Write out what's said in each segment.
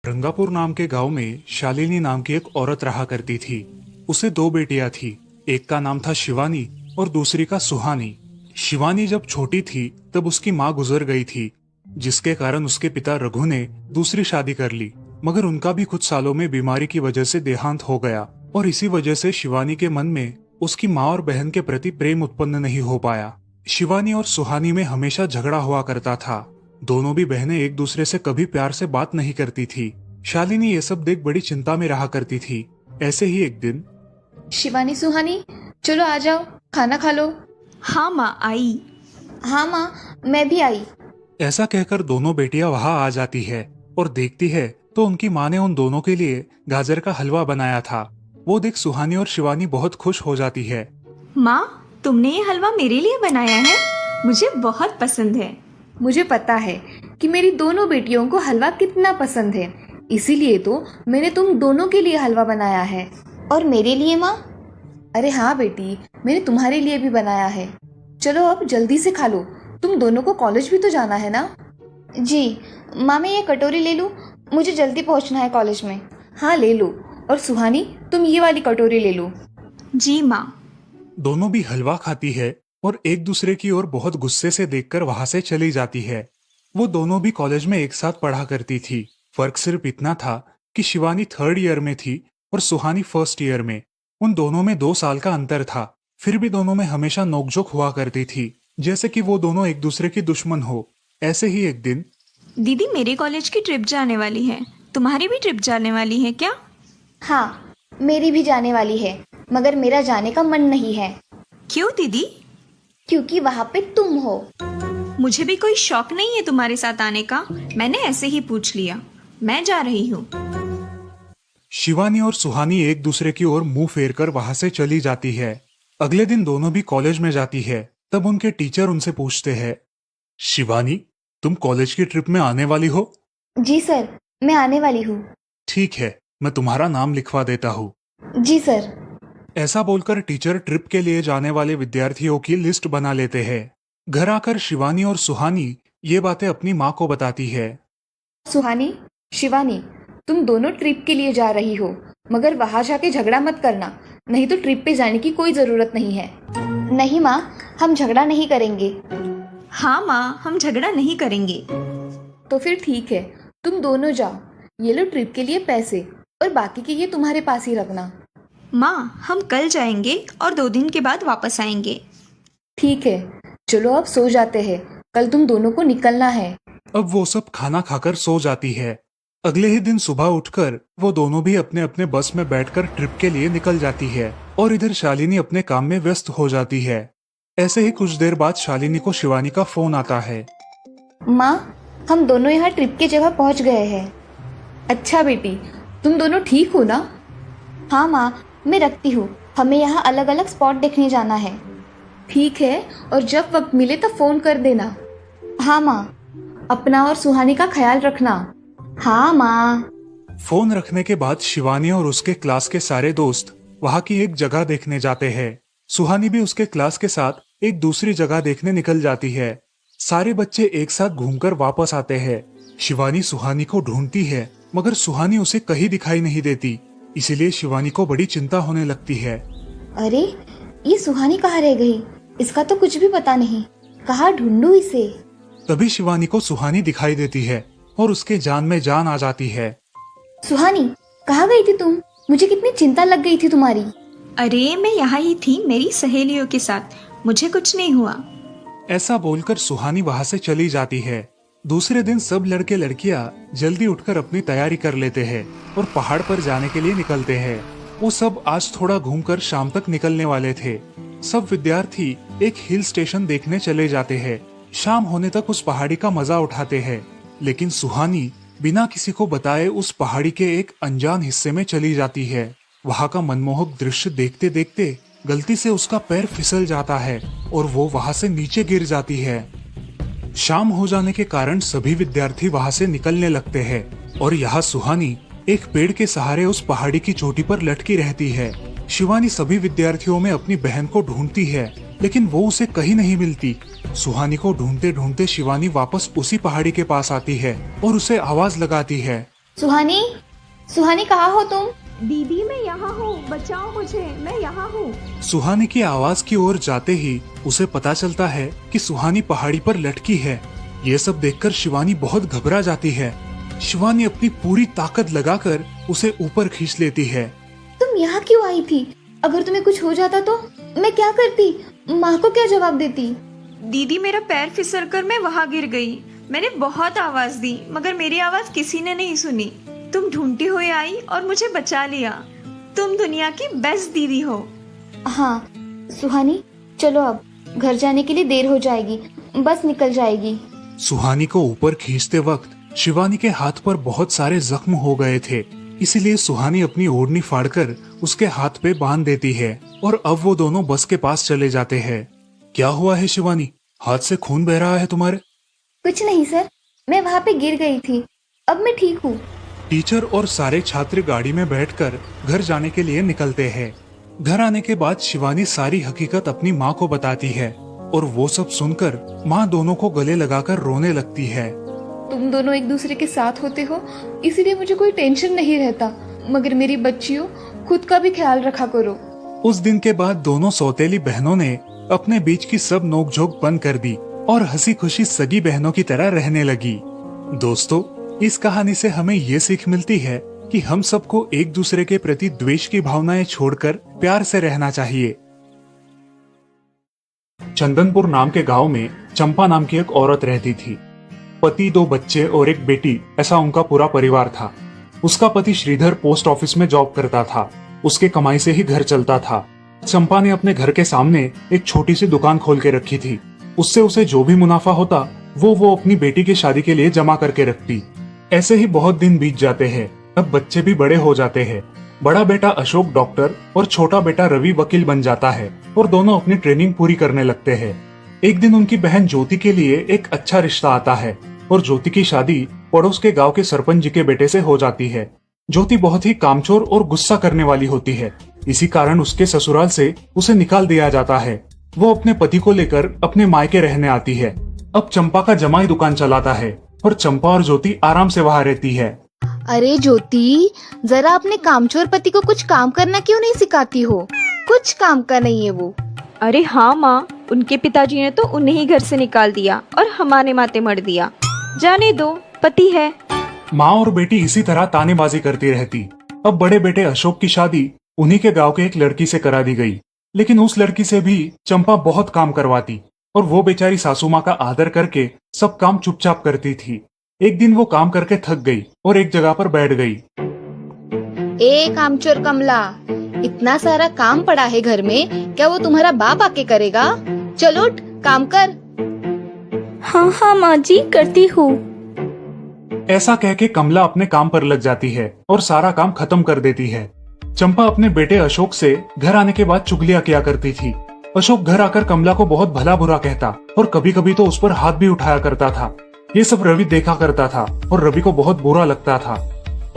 रंगापुर नाम के गांव में शालिनी नाम की एक औरत रहा करती थी। उसे दो बेटियां थी। एक का नाम था शिवानी और दूसरी का सुहानी। शिवानी जब छोटी थी तब उसकी माँ गुजर गई थी, जिसके कारण उसके पिता रघु ने दूसरी शादी कर ली। मगर उनका भी कुछ सालों में बीमारी की वजह से देहांत हो गया और इसी वजह से शिवानी के मन में उसकी माँ और बहन के प्रति प्रेम उत्पन्न नहीं हो पाया। शिवानी और सुहानी में हमेशा झगड़ा हुआ करता था। दोनों भी बहनें एक दूसरे से कभी प्यार से बात नहीं करती थी। शालिनी ये सब देख बड़ी चिंता में रहा करती थी। ऐसे ही एक दिन शिवानी सुहानी, चलो आ जाओ, खाना खा लो। हाँ माँ, आई। हाँ माँ, मैं भी आई। ऐसा कहकर दोनों बेटियां वहां आ जाती है और देखती है तो उनकी माँ ने उन दोनों के लिए गाजर का हलवा बनाया था। वो देख सुहानी और शिवानी बहुत खुश हो जाती है। माँ, तुमने ये हलवा मेरे लिए बनाया है? मुझे बहुत पसंद है। मुझे पता है कि मेरी दोनों बेटियों को हलवा कितना पसंद है, इसीलिए तो मैंने तुम दोनों के लिए हलवा बनाया है। और मेरे लिए माँ? अरे हाँ बेटी, मैंने तुम्हारे लिए भी बनाया है। चलो अब जल्दी से खा लो, तुम दोनों को कॉलेज भी तो जाना है ना। जी माँ, मैं ये कटोरी ले लूँ? मुझे जल्दी पहुँचना है कॉलेज में। हाँ ले लो। और सुहानी, तुम ये वाली कटोरी ले लो। जी माँ। दोनों भी हलवा खाती है और एक दूसरे की ओर बहुत गुस्से से देखकर वहां से चली जाती है। वो दोनों भी कॉलेज में एक साथ पढ़ा करती थी। फर्क सिर्फ इतना था कि शिवानी 3rd ईयर में थी और सुहानी 1st ईयर में। उन दोनों में 2 साल का अंतर था। फिर भी दोनों में हमेशा नोकझोंक हुआ करती थी, जैसे कि वो दोनों एक दूसरे की दुश्मन हो। ऐसे ही एक दिन दीदी, मेरे कॉलेज की ट्रिप जाने वाली है। तुम्हारी भी ट्रिप जाने वाली है क्या? हाँ, मेरी भी जाने वाली है, मगर मेरा जाने का मन नहीं है। क्यों दीदी? क्योंकि वहाँ पे तुम हो। मुझे भी कोई शौक नहीं है तुम्हारे साथ आने का। मैंने ऐसे ही पूछ लिया। मैं जा रही हूँ। शिवानी और सुहानी एक दूसरे की ओर मुंह फेरकर वहां से चली जाती है। अगले दिन दोनों भी कॉलेज में जाती है। तब उनके टीचर उनसे पूछते हैं, शिवानी, तुम कॉलेज की ट्रिप में आने वाली हो? जी सर, मैं आने वाली हूँ। ठीक है, मैं तुम्हारा नाम लिखवा देता हूँ। जी सर। ऐसा बोलकर टीचर ट्रिप के लिए जाने वाले विद्यार्थियों की लिस्ट बना लेते हैं। घर आकर शिवानी और सुहानी ये बातें अपनी माँ को बताती है। सुहानी, शिवानी, तुम दोनों ट्रिप के लिए जा रही हो, मगर वहां जाके झगड़ा मत करना, नहीं तो ट्रिप पे जाने की कोई जरूरत नहीं है। नहीं माँ, हम झगड़ा नहीं करेंगे। हाँ माँ, हम झगड़ा नहीं करेंगे। तो फिर ठीक है, तुम दोनों जाओ। ये लो ट्रिप के लिए पैसे, और बाकी के ये तुम्हारे पास ही रखना। माँ, हम कल जाएंगे और 2 दिन के बाद वापस आएंगे। ठीक है, चलो अब सो जाते हैं, कल तुम दोनों को निकलना है। अब वो सब खाना खाकर सो जाती है। अगले ही दिन सुबह उठकर वो दोनों भी अपने अपने बस में बैठकर ट्रिप के लिए निकल जाती है और इधर शालिनी अपने काम में व्यस्त हो जाती है। ऐसे ही कुछ देर बाद शालिनी को शिवानी का फोन आता है। माँ, हम दोनों यहाँ ट्रिप की जगह पहुँच गए हैं। अच्छा बेटी, तुम दोनों ठीक हो ना? हाँ माँ, मैं रखती हूँ, हमें यहाँ अलग अलग स्पॉट देखने जाना है। ठीक है, और जब वक्त मिले तो फोन कर देना। हाँ माँ, अपना और सुहानी का ख्याल रखना। हाँ माँ। फोन रखने के बाद शिवानी और उसके क्लास के सारे दोस्त वहाँ की एक जगह देखने जाते हैं। सुहानी भी उसके क्लास के साथ एक दूसरी जगह देखने निकल जाती है। सारे बच्चे एक साथ घूमकर वापस आते हैं। शिवानी सुहानी को ढूंढती है, मगर सुहानी उसे कहीं दिखाई नहीं देती। इसीलिए शिवानी को बड़ी चिंता होने लगती है। अरे, ये सुहानी कहाँ रह गई? इसका तो कुछ भी पता नहीं, कहाँ ढूंढूं इसे? तभी शिवानी को सुहानी दिखाई देती है और उसके जान में जान आ जाती है। सुहानी, कहाँ गई थी तुम? मुझे कितनी चिंता लग गई थी तुम्हारी। अरे, मैं यहाँ ही थी मेरी सहेलियों के साथ, मुझे कुछ नहीं हुआ। ऐसा बोलकर सुहानी वहाँ से चली जाती है। दूसरे दिन सब लड़के लड़कियाँ जल्दी उठकर अपनी तैयारी कर लेते हैं और पहाड़ पर जाने के लिए निकलते हैं। वो सब आज थोड़ा घूमकर शाम तक निकलने वाले थे। सब विद्यार्थी एक हिल स्टेशन देखने चले जाते हैं। शाम होने तक उस पहाड़ी का मजा उठाते हैं, लेकिन सुहानी बिना किसी को बताए उस पहाड़ी के एक अनजान हिस्से में चली जाती है। वहाँ का मनमोहक दृश्य देखते देखते गलती से उसका पैर फिसल जाता है और वो वहाँ से नीचे गिर जाती है। शाम हो जाने के कारण सभी विद्यार्थी वहाँ से निकलने लगते हैं और यहाँ सुहानी एक पेड़ के सहारे उस पहाड़ी की चोटी पर लटकी रहती है। शिवानी सभी विद्यार्थियों में अपनी बहन को ढूंढती है, लेकिन वो उसे कहीं नहीं मिलती। सुहानी को ढूंढते ढूंढते शिवानी वापस उसी पहाड़ी के पास आती है और उसे आवाज लगाती है। सुहानी, सुहानी कहाँ हो तुम? दीदी मैं यहाँ हूँ, बचाओ मुझे, मैं यहाँ हूँ। सुहानी की आवाज की ओर जाते ही उसे पता चलता है कि सुहानी पहाड़ी पर लटकी है। ये सब देखकर शिवानी बहुत घबरा जाती है। शिवानी अपनी पूरी ताकत लगाकर उसे ऊपर खींच लेती है। तुम यहाँ क्यों आई थी? अगर तुम्हें कुछ हो जाता तो मैं क्या करती? माँ को क्या जवाब देती? दीदी मेरा पैर फिसल कर मैं वहाँ गिर गई। मैंने बहुत आवाज दी मगर मेरी आवाज किसी ने नहीं सुनी। तुम ढूंढती हुई आई और मुझे बचा लिया। तुम दुनिया की बेस्ट दीदी हो। हाँ सुहानी, चलो अब घर जाने के लिए देर हो जाएगी, बस निकल जाएगी। सुहानी को ऊपर खींचते वक्त शिवानी के हाथ पर बहुत सारे जख्म हो गए थे, इसीलिए सुहानी अपनी ओढ़नी फाड़कर उसके हाथ पे बांध देती है और अब वो दोनों बस के पास चले जाते हैं। क्या हुआ है शिवानी, हाथ से खून बह रहा है तुम्हारे? कुछ नहीं सर, मैं वहाँ पे गिर गई थी, अब मैं ठीक हूँ। टीचर और सारे छात्र गाड़ी में बैठकर घर जाने के लिए निकलते हैं। घर आने के बाद शिवानी सारी हकीकत अपनी माँ को बताती है और वो सब सुनकर माँ दोनों को गले लगाकर रोने लगती है। तुम दोनों एक दूसरे के साथ होते हो इसीलिए मुझे कोई टेंशन नहीं रहता, मगर मेरी बच्चियों खुद का भी ख्याल रखा करो। उस दिन के बाद दोनों सौतेली बहनों ने अपने बीच की सब नोकझोंक बंद कर दी और हंसी खुशी सगी बहनों की तरह रहने लगी। दोस्तों, इस कहानी से हमें ये सीख मिलती है कि हम सबको एक दूसरे के प्रति द्वेष की भावनाएं छोड़कर प्यार से रहना चाहिए। चंदनपुर नाम के गांव में चंपा नाम की एक औरत रहती थी। पति, 2 बच्चे और एक बेटी, ऐसा उनका पूरा परिवार था। उसका पति श्रीधर पोस्ट ऑफिस में जॉब करता था। उसके कमाई से ही घर चलता था। चंपा ने अपने घर के सामने एक छोटी सी दुकान खोल के रखी थी। उससे उसे जो भी मुनाफा होता वो अपनी बेटी की शादी के लिए जमा करके रखती। ऐसे ही बहुत दिन बीत जाते हैं। अब बच्चे भी बड़े हो जाते हैं। बड़ा बेटा अशोक डॉक्टर और छोटा बेटा रवि वकील बन जाता है और दोनों अपनी ट्रेनिंग पूरी करने लगते हैं। एक दिन उनकी बहन ज्योति के लिए एक अच्छा रिश्ता आता है और ज्योति की शादी पड़ोस के गांव के सरपंच जी के बेटे से हो जाती है। ज्योति बहुत ही कामचोर और गुस्सा करने वाली होती है। इसी कारण उसके ससुराल से उसे निकाल दिया जाता है। वो अपने पति को लेकर अपने मायके रहने आती है। अब चंपा का जमाई दुकान चलाता है और चंपा और ज्योति आराम से वहाँ रहती है। अरे ज्योति, जरा अपने कामचोर पति को कुछ काम करना क्यों नहीं सिखाती हो? कुछ काम का नहीं है वो। अरे हाँ माँ, उनके पिताजी ने तो उन्हें ही घर से निकाल दिया और हमारे माथे मर दिया। जाने दो, पति है। माँ और बेटी इसी तरह तानेबाजी करती रहती। अब बड़े बेटे अशोक की शादी उन्हीं के गांव के एक लड़की से करा दी गई, लेकिन उस लड़की से भी चंपा बहुत काम करवाती और वो बेचारी सासू माँ का आदर करके सब काम चुपचाप करती थी। एक दिन वो काम करके थक गई और एक जगह पर बैठ गई। ए कामचोर कमला, इतना सारा काम पड़ा है घर में, क्या वो तुम्हारा बाप आके करेगा? चलो उठ, काम कर। हाँ हाँ माँ जी, करती हूँ। ऐसा कह के कमला अपने काम पर लग जाती है और सारा काम खत्म कर देती है। चंपा अपने बेटे अशोक से घर आने के बाद चुगलियां किया करती थी। अशोक घर आकर कमला को बहुत भला बुरा कहता और कभी कभी तो उस पर हाथ भी उठाया करता था। ये सब रवि देखा करता था और रवि को बहुत बुरा लगता था।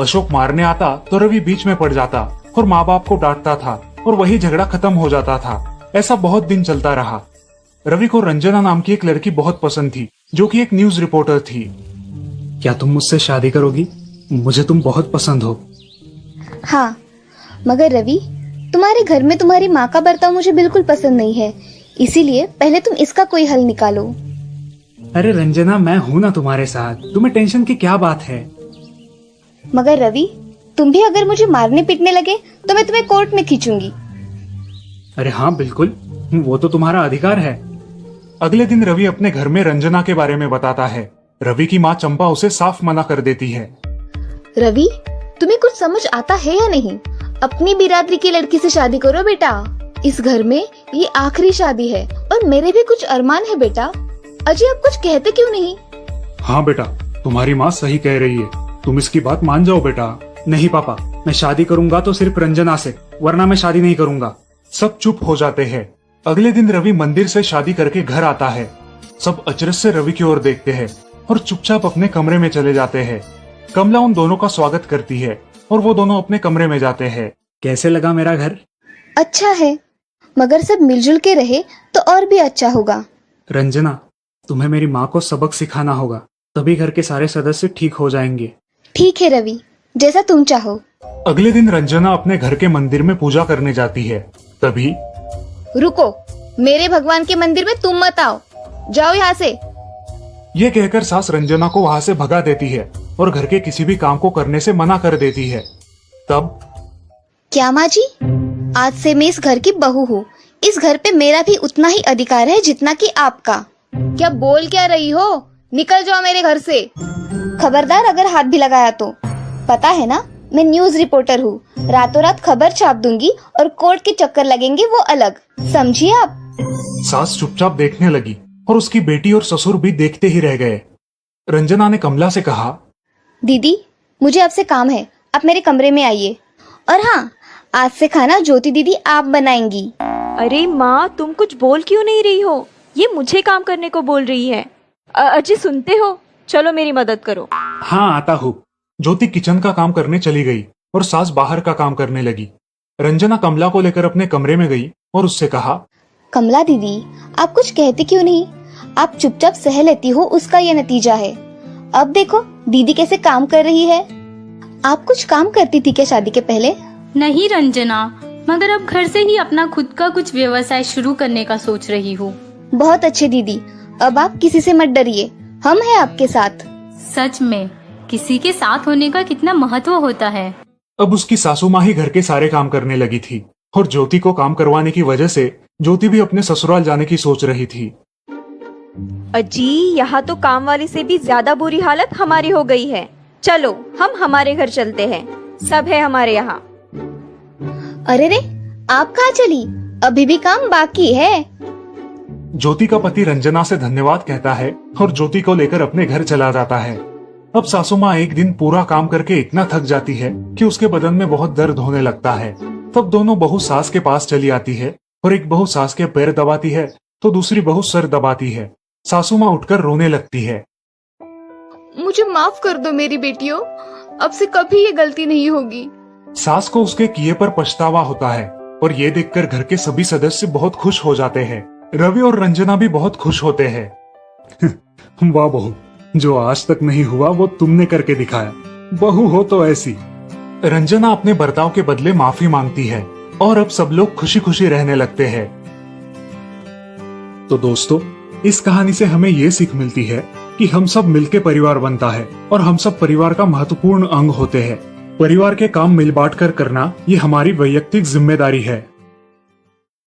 अशोक मारने आता तो रवि बीच में पड़ जाता और माँ बाप को डांटता था और वही झगड़ा खत्म हो जाता था। ऐसा बहुत दिन चलता रहा। रवि को रंजना नाम की एक लड़की बहुत पसंद थी, जो कि एक न्यूज रिपोर्टर थी। क्या तुम मुझसे शादी करोगी? मुझे तुम बहुत पसंद हो। हाँ, मगर रवि, तुम्हारे घर में तुम्हारी माँ का बर्ताव मुझे बिल्कुल पसंद नहीं है, इसीलिए पहले तुम इसका कोई हल निकालो। अरे रंजना, मैं हूँ ना तुम्हारे साथ, तुम्हें टेंशन की क्या बात है? मगर रवि, तुम भी अगर मुझे मारने पीटने लगे तो मैं तुम्हें कोर्ट में खींचूंगी। अरे हाँ बिल्कुल, वो तो तुम्हारा अधिकार है। अगले दिन रवि अपने घर में रंजना के बारे में बताता है। रवि की माँ चंपा उसे साफ मना कर देती है। रवि, तुम्हें कुछ समझ आता है या नहीं? अपनी बिरादरी की लड़की से शादी करो बेटा। इस घर में ये आखिरी शादी है और मेरे भी कुछ अरमान है बेटा। अजय, आप कुछ कहते क्यों नहीं? हाँ बेटा, तुम्हारी माँ सही कह रही है, तुम इसकी बात मान जाओ बेटा। नहीं पापा, मैं शादी करूंगा तो सिर्फ रंजना से, वरना मैं शादी नहीं करूंगा। सब चुप हो जाते हैं। अगले दिन रवि मंदिर से शादी करके घर आता है। सब अचरज से रवि की ओर देखते हैं और चुपचाप अपने कमरे में चले जाते हैं। कमला उन दोनों का स्वागत करती है और वो दोनों अपने कमरे में जाते हैं। कैसे लगा मेरा घर? अच्छा है, मगर सब मिलजुल के रहे तो और भी अच्छा होगा। रंजना, तुम्हें मेरी माँ को सबक सिखाना होगा, तभी घर के सारे सदस्य ठीक हो जाएंगे। ठीक है रवि, जैसा तुम चाहो। अगले दिन रंजना अपने घर के मंदिर में पूजा करने जाती है। तभी रुको, मेरे भगवान के मंदिर में तुम मत आओ, जाओ यहाँ से। ये कहकर सास रंजना को वहाँ से भगा देती है और घर के किसी भी काम को करने से मना कर देती है। तब क्या माँ जी, आज से मैं इस घर की बहू हूँ। इस घर पे मेरा भी उतना ही अधिकार है जितना कि आपका। क्या बोल क्या रही हो? निकल जाओ मेरे घर से। खबरदार अगर हाथ भी लगाया तो। पता है ना, मैं न्यूज रिपोर्टर हूँ। रातों रात खबर छाप दूंगी और कोर्ट के चक्कर लगेंगे वो अलग, समझिए आप। सास चुपचाप देखने लगी और उसकी बेटी और ससुर भी देखते ही रह गए। रंजना ने कमला से कहा, दीदी मुझे आपसे काम है, आप मेरे कमरे में आइए। और हाँ, आज से खाना ज्योति दीदी आप बनाएंगी। अरे माँ, तुम कुछ बोल क्यों नहीं रही हो? ये मुझे काम करने को बोल रही है। अजय सुनते हो? चलो मेरी मदद करो। हाँ आता हूँ। ज्योति किचन का काम करने चली गई और सास बाहर का काम करने लगी। रंजना कमला को लेकर अपने कमरे में गई और उससे कहा, कमला दीदी, आप कुछ कहते क्यों नहीं? आप चुपचाप सह लेती हो, उसका ये नतीजा है। अब देखो दीदी कैसे काम कर रही है। आप कुछ काम करती थी क्या शादी के पहले? नहीं रंजना, मगर अब घर से ही अपना खुद का कुछ व्यवसाय शुरू करने का सोच रही हूँ। बहुत अच्छे दीदी, अब आप किसी से मत डरिए, हम हैं आपके साथ। सच में किसी के साथ होने का कितना महत्व होता है। अब उसकी सासू माँ ही घर के सारे काम करने लगी थी और ज्योति को काम करवाने की वजह से ज्योति भी अपने ससुराल जाने की सोच रही थी। अजी, यहाँ तो काम वाली से भी ज्यादा बुरी हालत हमारी हो गई है। चलो हम हमारे घर चलते हैं, सब है हमारे यहाँ। अरे रे, आप कहाँ चली? अभी भी काम बाकी है। ज्योति का पति रंजना से धन्यवाद कहता है और ज्योति को लेकर अपने घर चला जाता है। अब सासू माँ एक दिन पूरा काम करके इतना थक जाती है कि उसके बदन में बहुत दर्द होने लगता है। तब दोनों बहू सास के पास चली आती है और एक बहू सास के पैर दबाती है तो दूसरी बहू सर दबाती है। सासू माँ उठकर रोने लगती है। मुझे माफ कर दो मेरी बेटियों, अब से कभी ये गलती नहीं होगी। सास को उसके किए पर पछतावा होता है और ये देखकर घर के सभी सदस्य बहुत खुश हो जाते हैं। रवि और रंजना भी बहुत खुश होते हैं। वाह बहू, जो आज तक नहीं हुआ वो तुमने करके दिखाया। बहू हो तो ऐसी। रंजना अपने बर्ताव के बदले माफी मांगती है और अब सब लोग खुशी खुशी रहने लगते हैं। तो दोस्तों, इस कहानी से हमें ये सीख मिलती है कि हम सब मिलके परिवार बनता है और हम सब परिवार का महत्वपूर्ण अंग होते हैं। परिवार के काम मिल बांट कर करना ये हमारी वैयक्तिक जिम्मेदारी है।